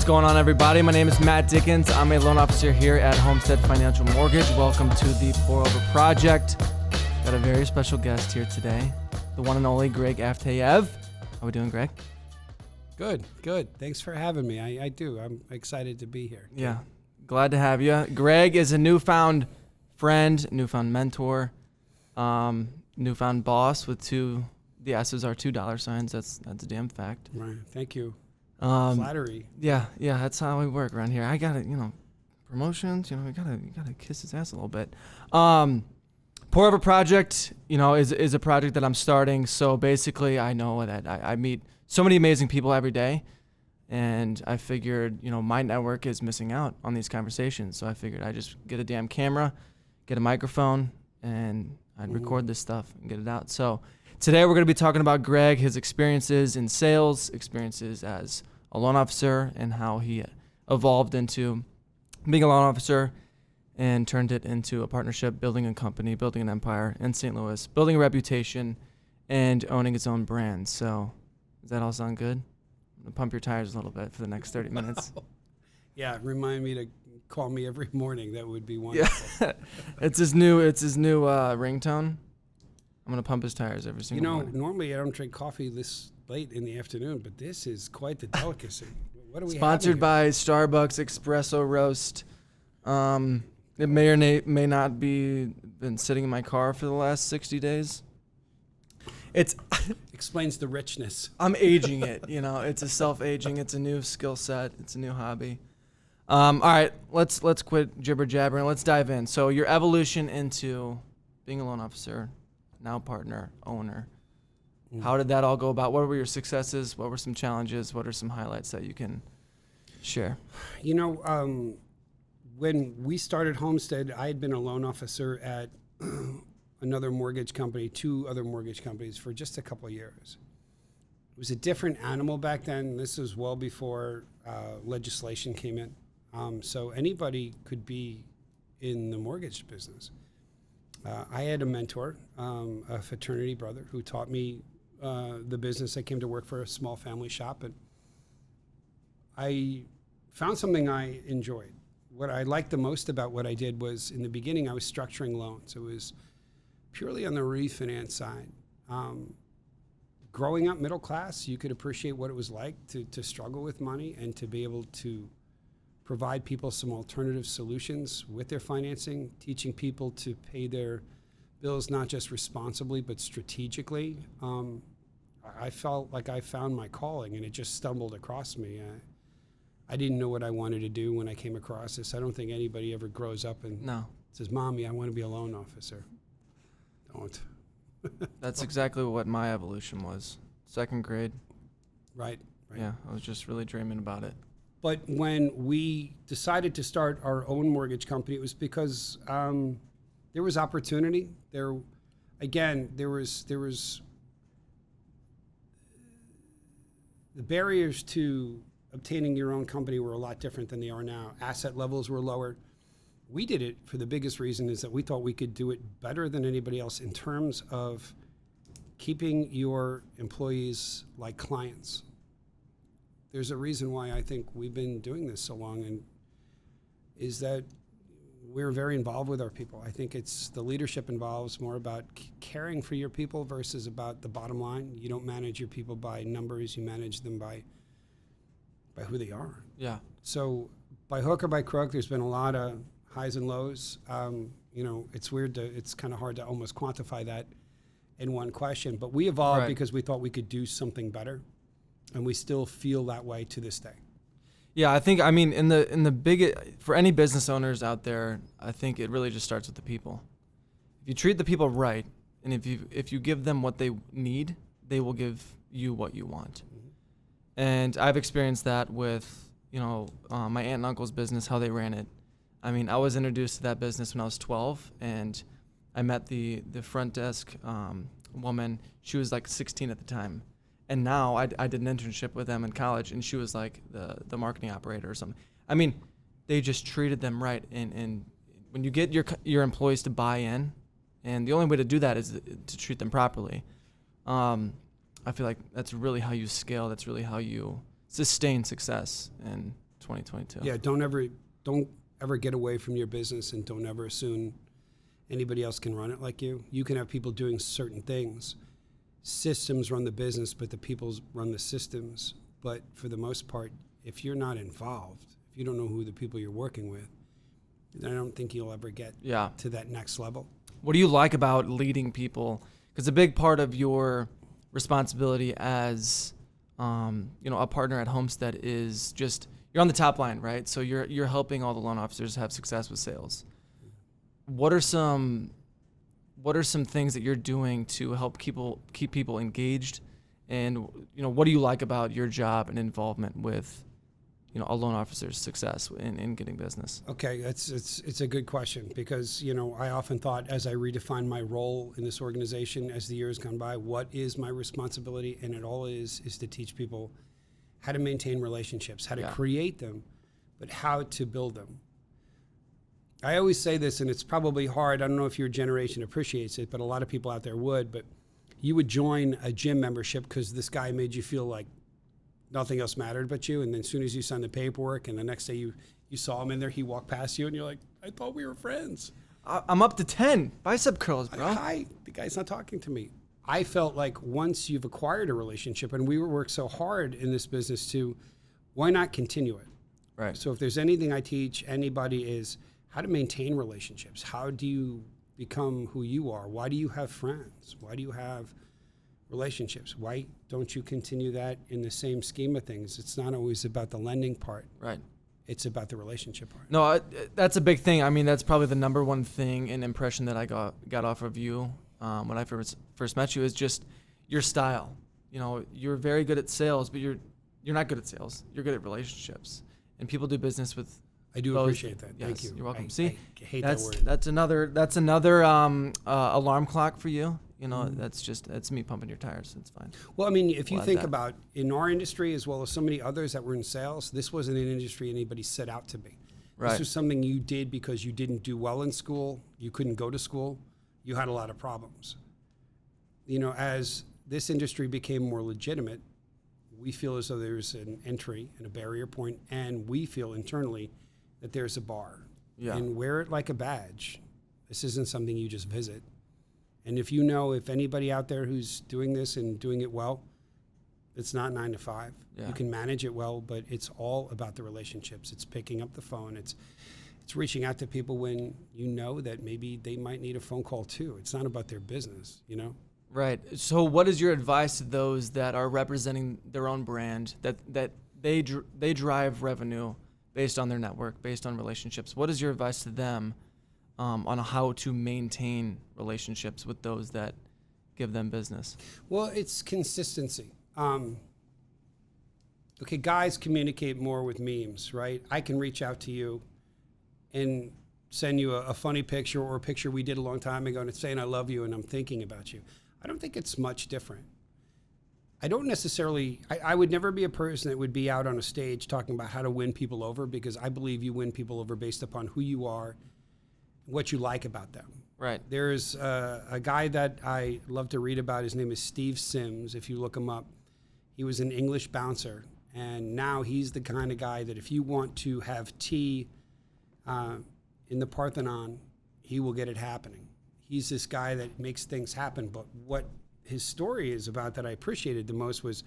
What's going on, everybody? My name is Matt Dickens. I'm a loan officer here at Homestead Financial Mortgage. Welcome to the Pour Over Project. Got a very special guest here today, the one and only Greg Aftayev. How we doing, Greg? Good. Thanks for having me. I do. I'm excited to be here. Yeah, glad to have you. Greg is a newfound friend, newfound mentor, newfound boss with the S's are $2. That's a damn fact. Right. Thank you. Flattery. Yeah, that's how we work around here. I gotta, promotions, we gotta kiss his ass a little bit. Pour Over Project, is a project that I'm starting. So basically, I know that I meet so many amazing people every day, and I figured, my network is missing out on these conversations. So I figured I'd just get a damn camera, get a microphone, and I'd record this stuff and get it out. So today we're going to be talking about Greg, his experiences in sales, experiences as a loan officer, and how he evolved into being a loan officer and turned it into a partnership, building a company, building an empire in St. Louis, building a reputation, and owning his own brand. So does that all sound good? I'm going to pump your tires a little bit for the next 30 minutes. Yeah, remind me to call me every morning. That would be wonderful. Yeah. It's his new ringtone. I'm going to pump his tires every single morning. Normally I don't drink coffee this late in the afternoon, but this is quite the delicacy. What are we Sponsored by Starbucks Espresso Roast. It may or may not been sitting in my car for the last 60 days. It's explains the richness. I'm aging it, It's a self-aging. It's a new skill set. It's a new hobby. All right, let's quit jibber jabbering. Let's dive in. So your evolution into being a loan officer, now partner, owner. How did that all go about? What were your successes? What were some challenges? What are some highlights that you can share? When we started Homestead, I had been a loan officer at another mortgage company, two other mortgage companies for just a couple of years. It was a different animal back then. This was well before legislation came in. So anybody could be in the mortgage business. I had a mentor, a fraternity brother, who taught me the business. I came to work for a small family shop, and I found something I enjoyed. What I liked the most about what I did was, in the beginning, I was structuring loans. It was purely on the refinance side. Growing up middle class, you could appreciate what it was like to struggle with money and to be able to provide people some alternative solutions with their financing, teaching people to pay their bills not just responsibly but strategically. I felt like I found my calling, and it just stumbled across me. I didn't know what I wanted to do when I came across this. I don't think anybody ever grows up and says, "Mommy, I want to be a loan officer." Don't. That's exactly what my evolution was. Second grade. Right. Yeah, I was just really dreaming about it. But when we decided to start our own mortgage company, it was because there was opportunity. There was the barriers to obtaining your own company were a lot different than they are now. Asset levels were lower. We did it for the biggest reason is that we thought we could do it better than anybody else in terms of keeping your employees like clients. There's a reason why I think we've been doing this so long, and is that we're very involved with our people. I think it's the leadership involves more about caring for your people versus about the bottom line. You don't manage your people by numbers, you manage them by who they are. Yeah. So by hook or by crook, there's been a lot of highs and lows. It's kind of hard to almost quantify that in one question, but we evolved because we thought we could do something better, and we still feel that way to this day. Yeah, for any business owners out there, I think it really just starts with the people. If you treat the people right, and if you give them what they need, they will give you what you want. Mm-hmm. And I've experienced that with, my aunt and uncle's business, how they ran it. I mean, I was introduced to that business when I was 12, and I met the front desk woman. She was like 16 at the time. And now I did an internship with them in college, and she was like the marketing operator or something. I mean, they just treated them right. And when you get your employees to buy in, and the only way to do that is to treat them properly. I feel like that's really how you scale. That's really how you sustain success. And 2022. Yeah, don't ever get away from your business, and don't ever assume anybody else can run it like you. You can have people doing certain things. Systems run the business, but the people run the systems. But for the most part, if you're not involved, if you don't know who the people you're working with, then I don't think you'll ever get to that next level. What do you like about leading people? Because a big part of your responsibility as a partner at Homestead is just you're on the top line, right? So you're helping all the loan officers have success with sales. What are some things that you're doing to help keep people engaged, and what do you like about your job and involvement with a loan officer's success in getting business? Okay, it's a good question, because I often thought, as I redefined my role in this organization as the years gone by, what is my responsibility? And it all is to teach people how to maintain relationships, how to create them, but how to build them. I always say this, and it's probably hard. I don't know if your generation appreciates it, but a lot of people out there would. But you would join a gym membership because this guy made you feel like nothing else mattered but you. And then as soon as you signed the paperwork and the next day you saw him in there, he walked past you and you're like, I thought we were friends. I'm up to 10 bicep curls, bro. Hi, the guy's not talking to me. I felt like once you've acquired a relationship, and we work so hard in this business to, why not continue it? Right. So if there's anything I teach anybody is how to maintain relationships. How do you become who you are? Why do you have friends? Why do you have relationships? Why don't you continue that in the same scheme of things? It's not always about the lending part. Right. It's about the relationship part. No, that's a big thing. I mean, that's probably the number one thing and impression that I got off of you when I first met you is just your style. You're very good at sales, but you're not good at sales. You're good at relationships, and people do business with. I do appreciate that. Yes, Thank you. You're welcome. I hate that word. That's another alarm clock for you. That's me pumping your tires. It's fine. Well, I mean, if you think about in our industry as well as so many others that were in sales, this wasn't an industry anybody set out to be. Right. This was something you did because you didn't do well in school. You couldn't go to school. You had a lot of problems. As this industry became more legitimate, we feel as though there's an entry and a barrier point, and we feel internally that there's a bar. Yeah. And wear it like a badge. This isn't something you just visit. And if anybody out there who's doing this and doing it well, it's not 9 to 5. Yeah. You can manage it well, but it's all about the relationships. It's picking up the phone. It's reaching out to people when you know that maybe they might need a phone call too. It's not about their business, Right. So what is your advice to those that are representing their own brand, that they drive revenue based on their network, based on relationships? What is your advice to them on how to maintain relationships with those that give them business? Well, it's consistency. Okay, guys communicate more with memes, right? I can reach out to you and send you a funny picture or a picture we did a long time ago and it's saying I love you and I'm thinking about you. I don't think it's much different. I don't necessarily, I would never be a person that would be out on a stage talking about how to win people over, because I believe you win people over based upon who you are, what you like about them. Right. There's a guy that I love to read about. His name is Steve Sims. If you look him up, he was an English bouncer. And now he's the kind of guy that if you want to have tea in the Parthenon, he will get it happening. He's this guy that makes things happen. But what his story is about that I appreciated the most was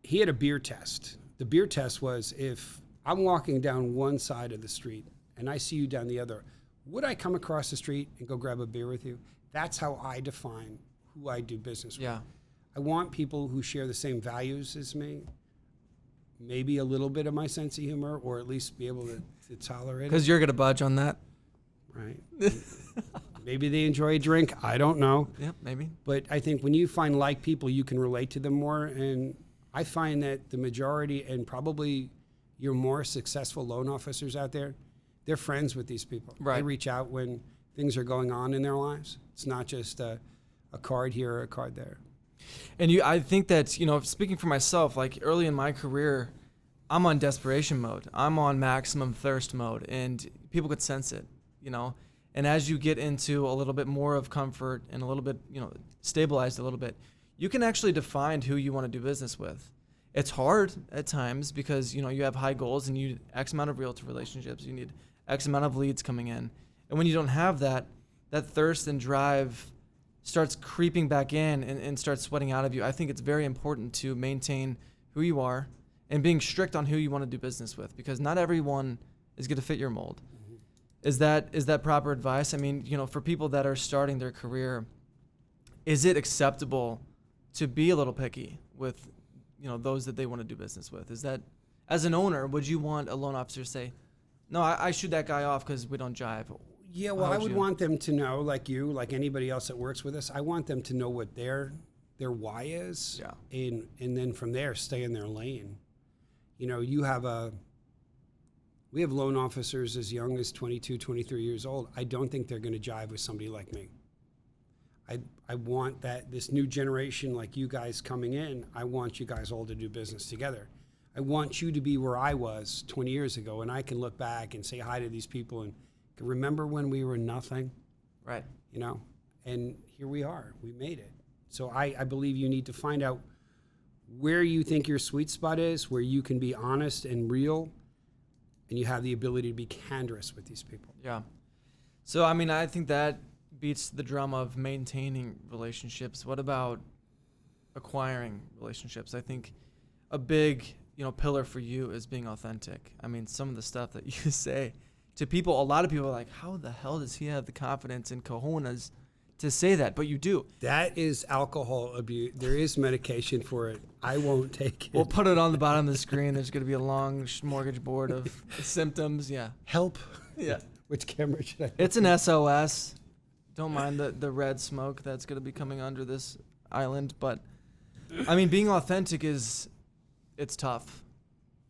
he had a beer test. The beer test was, if I'm walking down one side of the street and I see you down the other, would I come across the street and go grab a beer with you? That's how I define who I do business with. Yeah. I want people who share the same values as me, maybe a little bit of my sense of humor, or at least be able to tolerate it. Because you're going to budge on that. Right. Maybe they enjoy a drink. I don't know. Yeah, maybe. But I think when you find like people, you can relate to them more. And I find that the majority, and probably your more successful loan officers out there, they're friends with these people. Right. They reach out when things are going on in their lives. It's not just a card here or a card there. And I think that, speaking for myself, like early in my career, I'm on desperation mode. I'm on maximum thirst mode, and people could sense it, And as you get into a little bit more of comfort and a little bit, stabilized a little bit, you can actually define who you want to do business with. It's hard at times because, you have high goals and you need X amount of realtor relationships. You need X amount of leads coming in. And when you don't have that, that thirst and drive starts creeping back in and starts sweating out of you. I think it's very important to maintain who you are and being strict on who you want to do business with, because not everyone is going to fit your mold. Is that proper advice? I mean, for people that are starting their career, is it acceptable to be a little picky with, those that they want to do business with? Is that, as an owner, would you want a loan officer to say, no, I shoot that guy off because we don't jive? Yeah, well, I would want them to know, like you, like anybody else that works with us, I want them to know what their why is. Yeah. And then from there, stay in their lane. We have loan officers as young as 22, 23 years old. I don't think they're going to jive with somebody like me. I want this new generation like you guys coming in, I want you guys all to do business together. I want you to be where I was 20 years ago, and I can look back and say hi to these people and remember when we were nothing? Right. And here we are. We made it. So I believe you need to find out where you think your sweet spot is, where you can be honest and real, and you have the ability to be candorous with these people. Yeah. So, I think that beats the drum of maintaining relationships. What about acquiring relationships? I think a big, pillar for you is being authentic. Some of the stuff that you say to people, a lot of people are like, how the hell does he have the confidence and cojones to say that? But you do. That is alcohol abuse. There is medication for it. I won't take it. We'll put it on the bottom of the screen. There's going to be a long smorgasbord of symptoms. Yeah. Help. Yeah. Which camera should I? It's an SOS. Don't mind the red smoke that's going to be coming under this island. But, being authentic it's tough,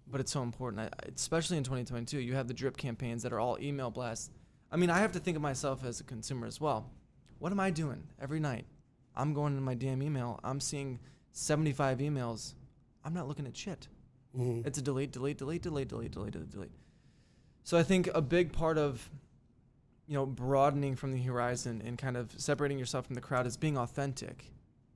but it's so important. Especially in 2022, you have the drip campaigns that are all email blasts. I have to think of myself as a consumer as well. What am I doing every night? I'm going in my damn email. I'm seeing 75 emails. I'm not looking at shit. Mm-hmm. It's a delete, delete, delete, delete, delete, delete, delete. So I think a big part of, broadening from the horizon and kind of separating yourself from the crowd is being authentic.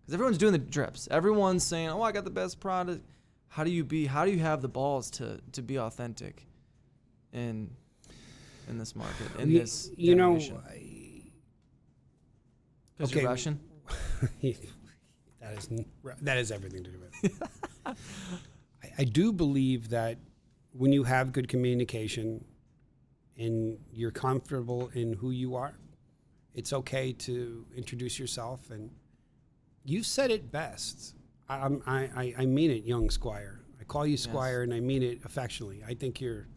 Because everyone's doing the drips. Everyone's saying, oh, I got the best product. How do you have the balls to be authentic in this market, in this generation? Because you're Russian? That is everything to do with it. I do believe that when you have good communication and you're comfortable in who you are, it's okay to introduce yourself. And you've said it best. I mean it, young Squire. I call you Squire, yes. And I mean it affectionately. I think you're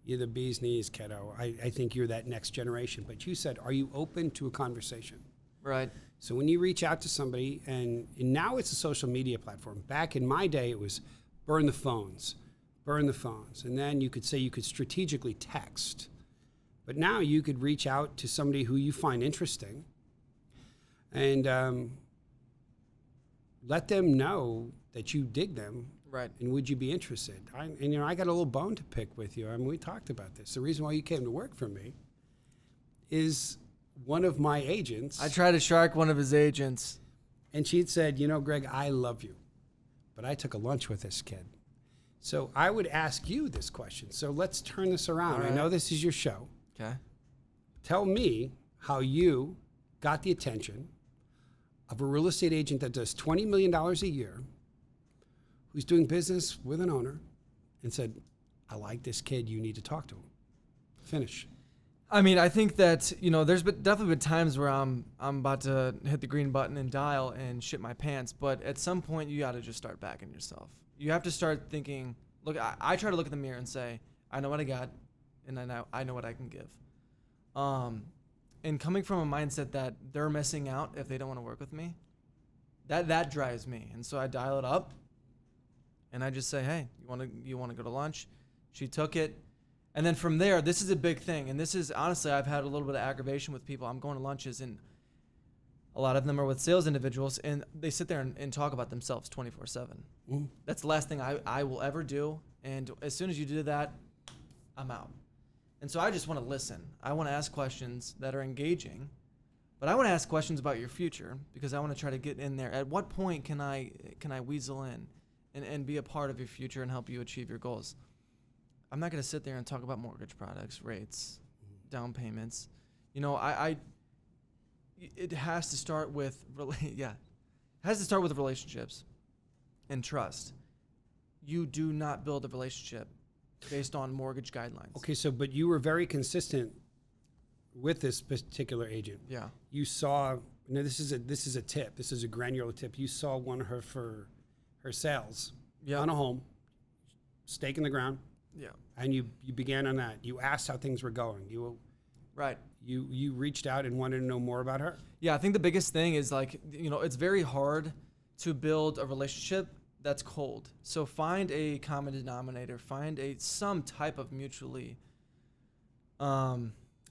the bee's knees, kiddo. I think you're that next generation. But you said, are you open to a conversation? Right. So when you reach out to somebody, and now it's a social media platform. Back in my day, it was burn the phones. And then you could say you could strategically text. But now you could reach out to somebody who you find interesting and let them know that you dig them. Right. And would you be interested? I got a little bone to pick with you. We talked about this. The reason why you came to work for me is one of my agents. I tried to shark one of his agents. And she'd said, Greg, I love you, but I took a lunch with this kid. So I would ask you this question. So let's turn this around. Right. I know this is your show. Okay. Tell me how you got the attention of a real estate agent that does $20 million a year, who's doing business with an owner, and said, I like this kid, you need to talk to him. Finish. I think that, there's definitely been times where I'm about to hit the green button and dial and shit my pants, but at some point you got to just start backing yourself. You have to start thinking, look, I try to look in the mirror and say, I know what I got, and I know what I can give. And coming from a mindset that they're missing out if they don't want to work with me, that drives me. And so I dial it up, and I just say, hey, you want to go to lunch? She took it. And then from there, this is a big thing. And this is, honestly, I've had a little bit of aggravation with people. I'm going to lunches, and a lot of them are with sales individuals, and they sit there and talk about themselves 24/7. Mm. That's the last thing I will ever do. And as soon as you do that, I'm out. And so I just want to listen. I want to ask questions that are engaging, but I want to ask questions about your future because I want to try to get in there. At what point can I weasel in and be a part of your future and help you achieve your goals. I'm not going to sit there and talk about mortgage products, rates, down payments. You know, it has to start with, relationships and trust. You do not build a relationship based on mortgage guidelines. Okay, so but you were very consistent with this particular agent. Yeah. You saw. Now this is a tip. This is a granular tip. You saw one of her sales on a home, stake in the ground. Yeah. And you began on that. You asked how things were going. You reached out and wanted to know more about her. Yeah, I think the biggest thing is it's very hard to build a relationship that's cold. So find a common denominator, find some type of mutually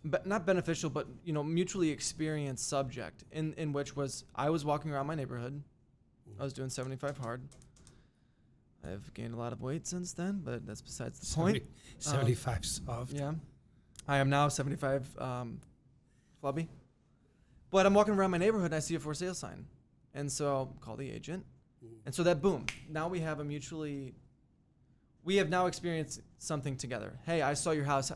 but not beneficial, but mutually experienced subject in which was I was walking around my neighborhood. I was doing 75 hard. I've gained a lot of weight since then, but that's besides the point. 75 soft. Yeah. I am now 75 flubby. But I'm walking around my neighborhood and I see a for sale sign. And so call the agent. And so that boom. Now we have we have now experienced something together. Hey, I saw your house.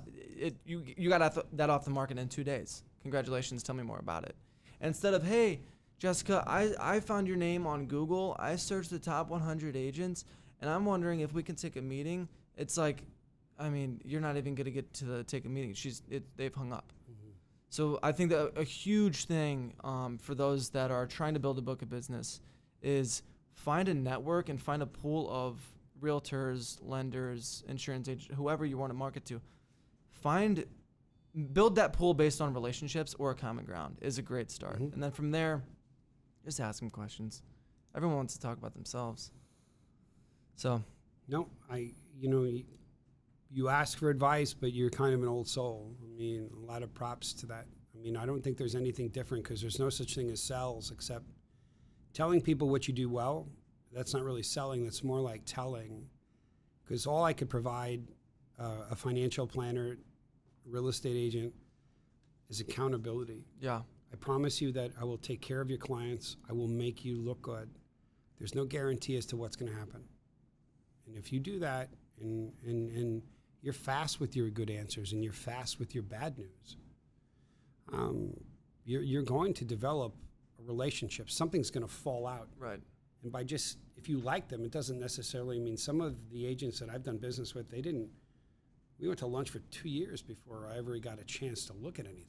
You got that off the market in 2 days. Congratulations. Tell me more about it. Instead of, hey, Jessica, I found your name on Google. I searched the top 100 agents, and I'm wondering if we can take a meeting. It's like, I mean, you're not even going to get to take a meeting. They've hung up. Mm-hmm. So I think that a huge thing for those that are trying to build a book of business is find a network and find a pool of realtors, lenders, insurance agents, whoever you want to market to. Build that pool based on relationships or a common ground is a great start. Mm-hmm. And then from there, just ask them questions. Everyone wants to talk about themselves. So. No, you ask for advice, but you're kind of an old soul. I mean, a lot of props to that. I mean, I don't think there's anything different because there's no such thing as sales except telling people what you do well. That's not really selling. That's more like telling. Because all I could provide a financial planner, real estate agent, is accountability. Yeah. I promise you that I will take care of your clients. I will make you look good. There's no guarantee as to what's going to happen. And if you do that and you're fast with your good answers and you're fast with your bad news, you're going to develop a relationship. Something's going to fall out. Right. And if you like them, it doesn't necessarily mean some of the agents that I've done business with, we went to lunch for 2 years before I ever got a chance to look at anything.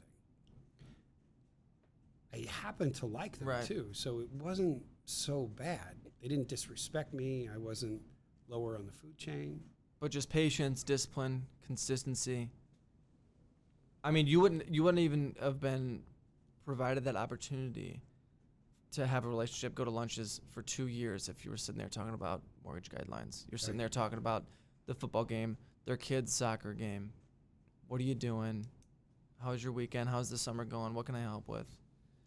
I happened to like them too, so it wasn't so bad. They didn't disrespect me. I wasn't lower on the food chain. But just patience, discipline, consistency. I mean, you wouldn't even have been provided that opportunity to have a relationship, go to lunches for 2 years if you were sitting there talking about mortgage guidelines. You're sitting there talking about the football game, their kids' soccer game. What are you doing? How's your weekend? How's the summer going? What can I help with?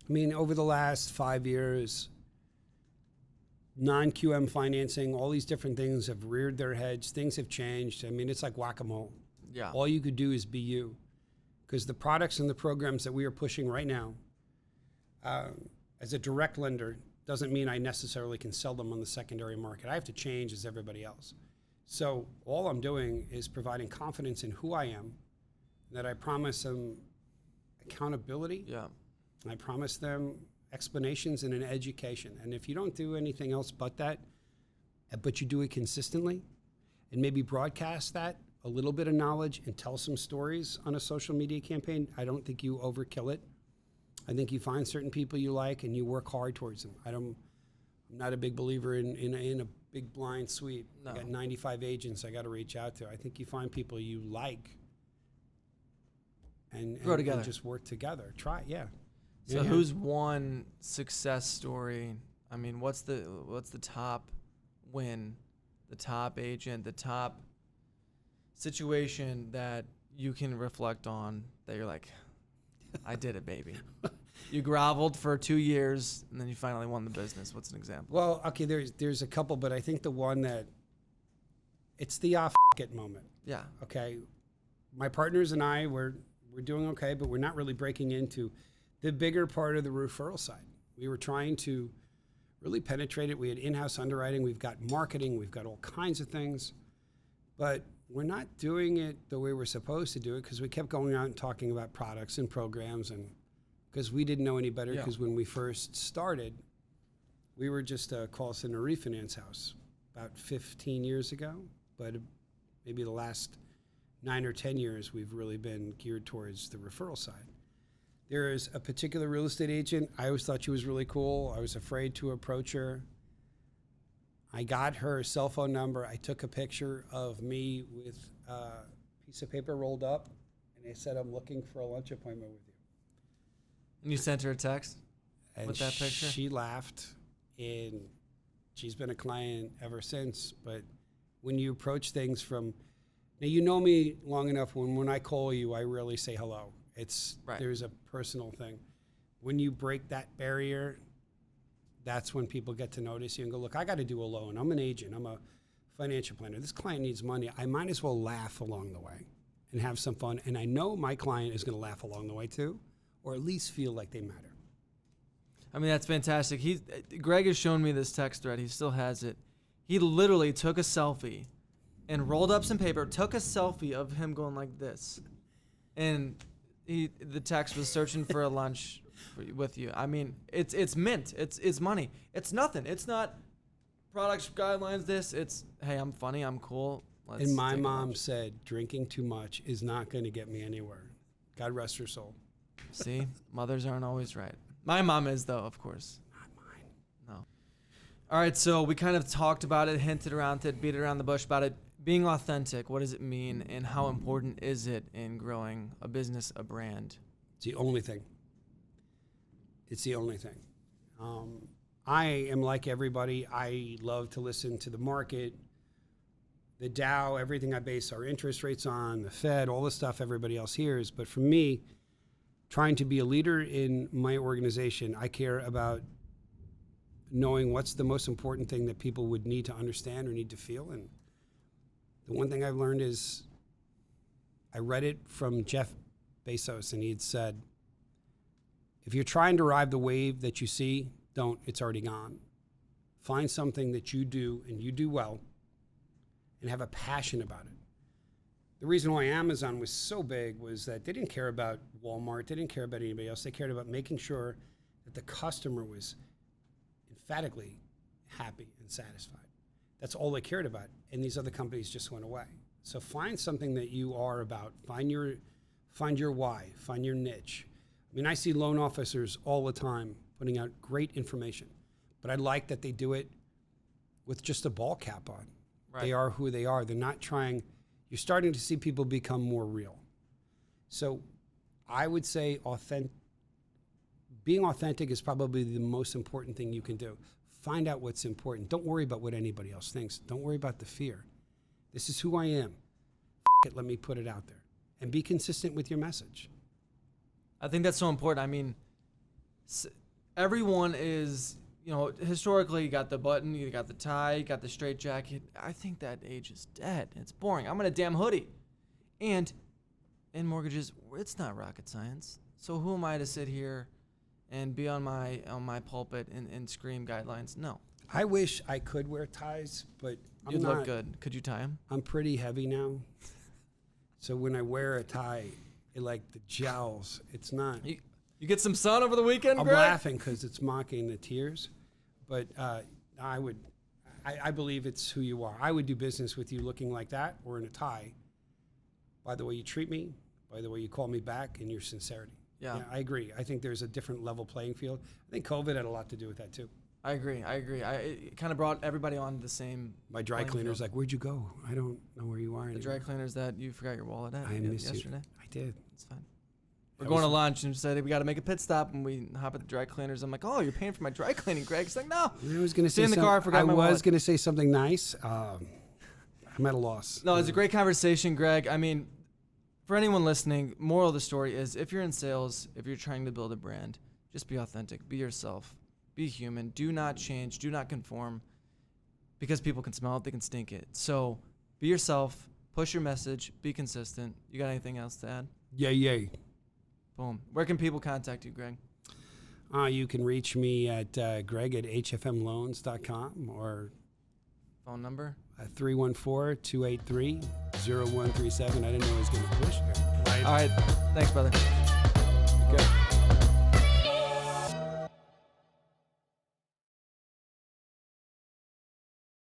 I mean, over the last 5 years, non-QM financing, all these different things have reared their heads. Things have changed. I mean, it's like whack-a-mole. Yeah. All you could do is be you. Because the products and the programs that we are pushing right now, as a direct lender, doesn't mean I necessarily can sell them on the secondary market. I have to change as everybody else. So all I'm doing is providing confidence in who I am, that I promise them accountability. Yeah. I promise them explanations and an education. And if you don't do anything else but that, but you do it consistently, and maybe broadcast that, a little bit of knowledge, and tell some stories on a social media campaign, I don't think you overkill it. I think you find certain people you like and you work hard towards them. I'm not a big believer in a big blind sweep. No. I got 95 agents I got to reach out to. I think you find people you like and grow together. And just work together. Try, yeah. So who's one success story? I mean, what's the top win, the top agent, the top situation that you can reflect on that you're like, I did it, baby. You groveled for 2 years and then you finally won the business. What's an example? Well, okay, there's a couple, but I think the one that it's the it moment. Yeah. Okay. My partners and I we're doing okay, but we're not really breaking into the bigger part of the referral side. We were trying to really penetrated. We had in-house underwriting. We've got marketing. We've got all kinds of things. But we're not doing it the way we're supposed to do it because we kept going out and talking about products and programs, and because we didn't know any better, because when we first started, we were just a call center refinance house about 15 years ago. But maybe the last 9 or 10 years, we've really been geared towards the referral side. There is a particular real estate agent. I always thought she was really cool. I was afraid to approach her. I got her cell phone number. I took a picture of me with a piece of paper rolled up, and I said, I'm looking for a lunch appointment with you. And you sent her a text And with that picture? She laughed, and she's been a client ever since. But when you approach things from, now you know me long enough, when I call you, I rarely say hello. There's a personal thing. When you break that barrier, that's when people get to notice you and go, look, I got to do a loan. I'm an agent. I'm a financial planner. This client needs money. I might as well laugh along the way and have some fun. And I know my client is going to laugh along the way too, or at least feel like they matter. I mean, that's fantastic. Greg has shown me this text thread. He still has it. He literally took a selfie and rolled up some paper, took a selfie of him going like this. And the text was searching for a lunch with you. I mean, it's mint. It's money. It's nothing. It's not products, guidelines, this. It's, hey, I'm funny. I'm cool. And my mom said, drinking too much is not going to get me anywhere. God rest her soul. See, mothers aren't always right. My mom is, though, of course. Not mine. No. All right, so we kind of talked about it, hinted around it, beat it around the bush about it. Being authentic, what does it mean, and how important is it in growing a business, a brand? It's the only thing. It's the only thing. I am like everybody. I love to listen to the market, the Dow, everything I base our interest rates on, the Fed, all the stuff everybody else hears. But for me, trying to be a leader in my organization, I care about knowing what's the most important thing that people would need to understand or need to feel. And the one thing I've learned is, I read it from Jeff Bezos, and he had said, if you're trying to ride the wave that you see, don't, it's already gone. Find something that you do and you do well and have a passion about it. The reason why Amazon was so big was that they didn't care about Walmart, they didn't care about anybody else. They cared about making sure that the customer was emphatically happy and satisfied. That's all they cared about. And these other companies just went away. So find something that you are about. Find your why, find your niche. I mean, I see loan officers all the time putting out great information, but I like that they do it with just a ball cap on. Right. They are who they are. They're not trying. You're starting to see people become more real. So I would say being authentic is probably the most important thing you can do. Find out what's important. Don't worry about what anybody else thinks. Don't worry about the fear. This is who I am. Let me put it out there. And be consistent with your message. I think that's so important. I mean, everyone is, historically, you got the button, you got the tie, you got the straight jacket. I think that age is dead. It's boring. I'm in a damn hoodie. And in mortgages, it's not rocket science. So who am I to sit here and be on my pulpit and scream guidelines? No. I wish I could wear ties, but You'd look good. Could you tie them? I'm pretty heavy now. So when I wear a tie, like the jowls, it's not. You get some sun over the weekend, I'm Greg? laughing because it's mocking the tears. But I believe it's who you are. I would do business with you looking like that or in a tie. By the way you treat me, by the way you call me back, and your sincerity. Yeah, I agree. I think there's a different level playing field. I think COVID had a lot to do with that too. I agree. It kind of brought everybody on the same. My dry cleaner's like, where'd you go? I don't know where you are anymore. The dry cleaners that you forgot your wallet at I missed yesterday. I did. It's fine. We're going to lunch and said, we got to make a pit stop, and we hop at the dry cleaners. I'm like, oh, you're paying for my dry cleaning, Greg. He's like, no. I was going to say in the car, forgot my wallet. I was going to say something nice. I'm at a loss. No, it's a great conversation, Greg. I mean, for anyone listening, moral of the story is, if you're in sales, if you're trying to build a brand, just be authentic, be yourself, be human. Do not change, do not conform, because people can smell it, they can stink it. So be yourself, push your message, be consistent. You got anything else to add? Yay. Boom. Where can people contact you, Greg? You can reach me at greg@hfmloans.com or Phone number? 314-283-0137. I didn't know I was going to push there. All right. Thanks, brother. Good.